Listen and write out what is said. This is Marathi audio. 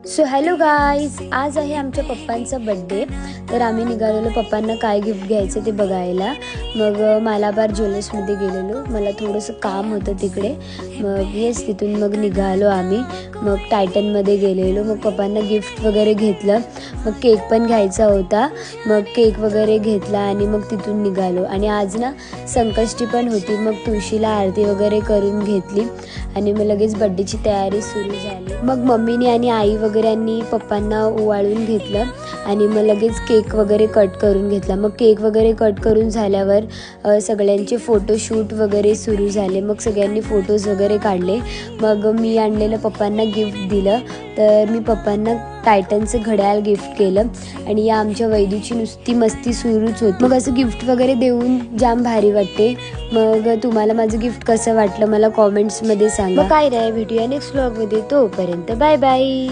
सो हॅलो गाईज, आज आहे आमच्या पप्पांचा बड्डे. तर आम्ही निघालेलो पप्पांना काय गिफ्ट घ्यायचं ते बघायला. मग मालाबार ज्वेलर्समध्ये गेलेलो. मला थोडंसं काम होतं तिकडे. मग तिथून मग निघालो आम्ही. मग टायटनमध्ये गेलेलो. मग पप्पांना गिफ्ट वगैरे घेतलं. मग केक पण घ्यायचा होता. मग केक वगैरे घेतला आणि मग तिथून निघालो. आणि आज ना संकष्टी पण होती. मग तुळशीला आरती वगैरे करून घेतली आणि मग लगेच बड्डेची तयारी सुरू झाली. मग मम्मीने आणि आई वगैरेंनी पप्पांना ओवाळून घेतलं आणि मग लगेच केक वगैरे कट करून घेतला. मग केक वगैरे कट करून झाल्यावर सगळ्यांचे फोटोशूट वगैरे सुरू झाले. मग सगळ्यांनी फोटोज वगैरे काढले. मग मी आणलेलं पप्पांना गिफ्ट दिलं. तर मी पप्पांना टायटनचं घड्याळ गिफ्ट केलं आणि या आमच्या वैदूची नुसती मस्ती सुरूच होती. मग असं गिफ्ट वगैरे देऊन जाम भारी वाटते. मग तुम्हाला माझं गिफ्ट कसं वाटलं मला कॉमेंट्समध्ये सांगा. काय नाही, भेटूया नेक्स्ट व्लॉगमध्ये. तोपर्यंत बाय बाय.